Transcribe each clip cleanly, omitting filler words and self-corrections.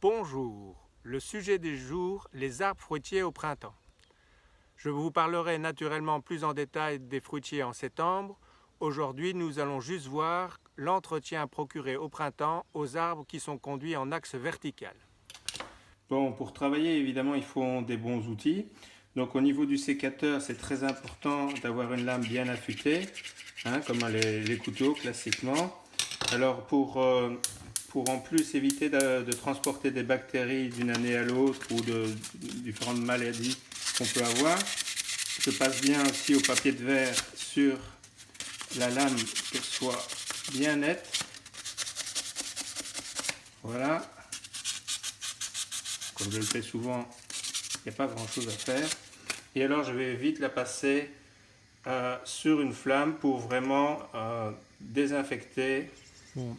Bonjour, le sujet du jour, les arbres fruitiers au printemps. Je vous parlerai naturellement plus en détail des fruitiers en septembre. Aujourd'hui, nous allons juste voir l'entretien procuré au printemps aux arbres qui sont conduits en axe vertical. Bon, pour travailler, évidemment, il faut des bons outils. Donc, au niveau du sécateur, c'est très important d'avoir une lame bien affûtée, comme les couteaux classiquement. Alors, pour en plus éviter de transporter des bactéries d'une année à l'autre ou de différentes maladies qu'on peut avoir, je passe bien aussi au papier de verre sur la lame pour qu'elle soit bien nette. Voilà. Comme je le fais souvent, il n'y a pas grand chose à faire. Et alors je vais vite la passer sur une flamme pour vraiment désinfecter. Bon,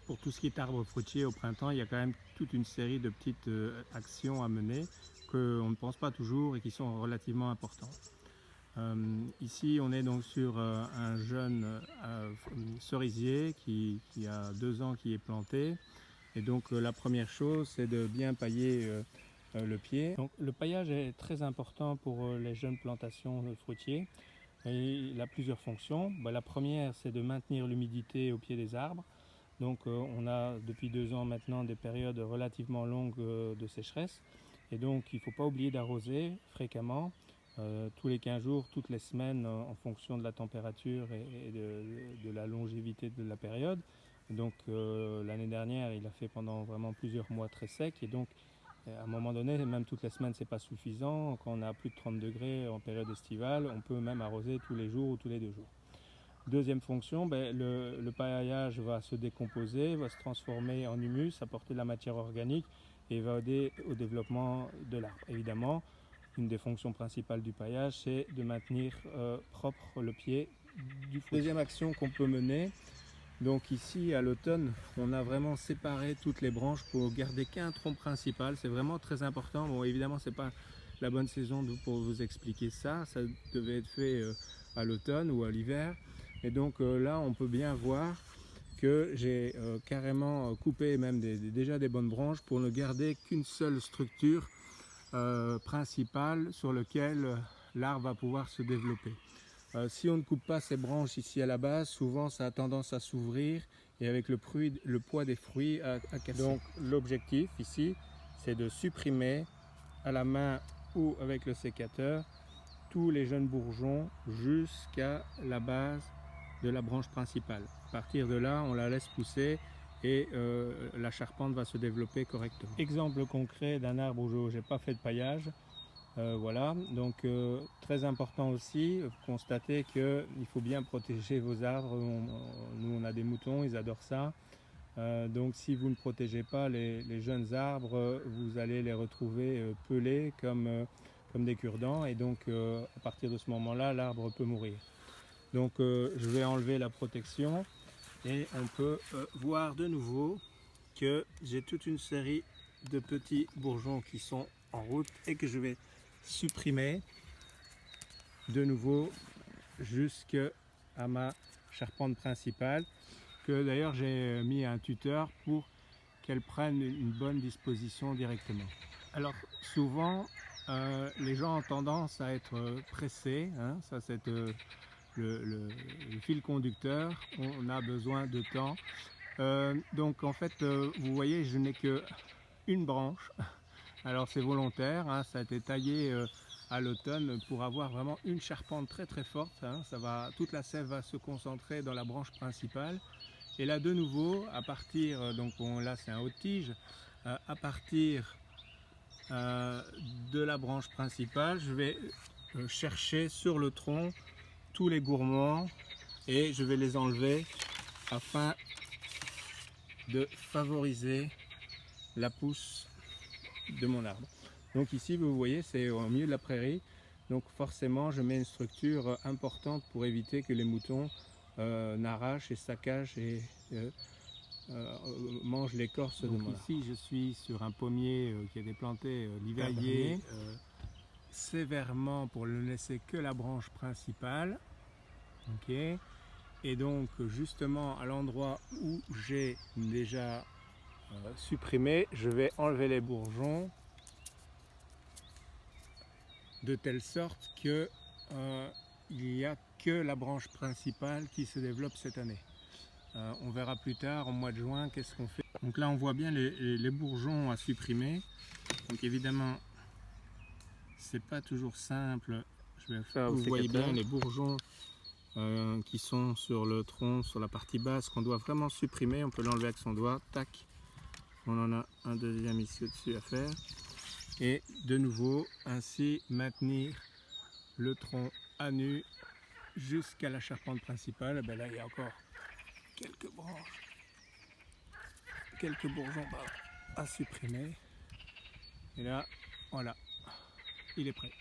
pour tout ce qui est arbre fruitier au printemps, il y a quand même toute une série de petites actions à mener qu'on ne pense pas toujours et qui sont relativement importantes. Ici, on est donc sur un jeune cerisier qui a 2 ans qui est planté. Et donc la première chose, c'est de bien pailler le pied. Donc, le paillage est très important pour les jeunes plantations fruitiers. Et il a plusieurs fonctions. La première, c'est de maintenir l'humidité au pied des arbres. Donc on a depuis 2 ans maintenant des périodes relativement longues de sécheresse. Et donc il ne faut pas oublier d'arroser fréquemment, tous les 15 jours, toutes les semaines, en fonction de la température et de la longévité de la période. Donc l'année dernière, il a fait pendant vraiment plusieurs mois très sec. Et donc à un moment donné, même toutes les semaines, ce n'est pas suffisant. Quand on a plus de 30 degrés en période estivale, on peut même arroser tous les jours ou tous les 2 jours. Deuxième fonction, le paillage va se décomposer, va se transformer en humus, apporter de la matière organique et va aider au développement de l'arbre. Évidemment, une des fonctions principales du paillage, c'est de maintenir propre le pied du fruit. Deuxième action qu'on peut mener, donc ici à l'automne, on a vraiment séparé toutes les branches pour garder qu'un tronc principal. C'est vraiment très important. Bon, évidemment, c'est pas la bonne saison pour vous expliquer ça. Ça devait être fait à l'automne ou à l'hiver. Et donc là, on peut bien voir que j'ai carrément coupé même déjà des bonnes branches pour ne garder qu'une seule structure principale sur laquelle l'arbre va pouvoir se développer. Si on ne coupe pas ces branches ici à la base, souvent ça a tendance à s'ouvrir et avec le poids des fruits à casser. Donc l'objectif ici, c'est de supprimer à la main ou avec le sécateur tous les jeunes bourgeons jusqu'à la base de la branche principale. À partir de là, on la laisse pousser et la charpente va se développer correctement. Exemple concret d'un arbre où je n'ai pas fait de paillage. Voilà, donc très important aussi, constatez qu'il faut bien protéger vos arbres. Nous on a des moutons, ils adorent ça. Donc si vous ne protégez pas les jeunes arbres, vous allez les retrouver pelés comme des cure-dents. Et donc à partir de ce moment-là, l'arbre peut mourir. Donc je vais enlever la protection et on peut voir de nouveau que j'ai toute une série de petits bourgeons qui sont en route et que je vais supprimer de nouveau jusqu'à ma charpente principale, que d'ailleurs j'ai mis un tuteur pour qu'elle prenne une bonne disposition directement. Alors souvent les gens ont tendance à être pressés, ça c'est le fil conducteur, on a besoin de temps. Donc en fait vous voyez, je n'ai que une branche. Alors c'est volontaire, ça a été taillé à l'automne pour avoir vraiment une charpente très très forte. Toute la sève va se concentrer dans la branche principale. Et là de nouveau, à partir, là c'est un haut de tige, à partir de la branche principale, je vais chercher sur le tronc tous les gourmands et je vais les enlever afin de favoriser la pousse de mon arbre. Donc ici vous voyez, c'est au milieu de la prairie, donc forcément je mets une structure importante pour éviter que les moutons n'arrachent et saccagent et mangent l'écorce de mon arbre. Ici je suis sur un pommier qui a été planté l'hiver dernier, sévèrement pour ne laisser que la branche principale. Et donc justement à l'endroit où j'ai déjà supprimé, je vais enlever les bourgeons de telle sorte que il n'y a que la branche principale qui se développe cette année. On verra plus tard, au mois de juin, qu'est-ce qu'on fait. Donc là, on voit bien les bourgeons à supprimer. Donc évidemment, c'est pas toujours simple. Je vais faire. Vous voyez bien les bourgeons qui sont sur le tronc, sur la partie basse, qu'on doit vraiment supprimer. On peut l'enlever avec son doigt. Tac. On en a un deuxième ici au-dessus à faire. Et de nouveau, ainsi maintenir le tronc à nu jusqu'à la charpente principale. Ben là, il y a encore quelques branches, quelques bourgeons à supprimer. Et là, voilà, il est prêt.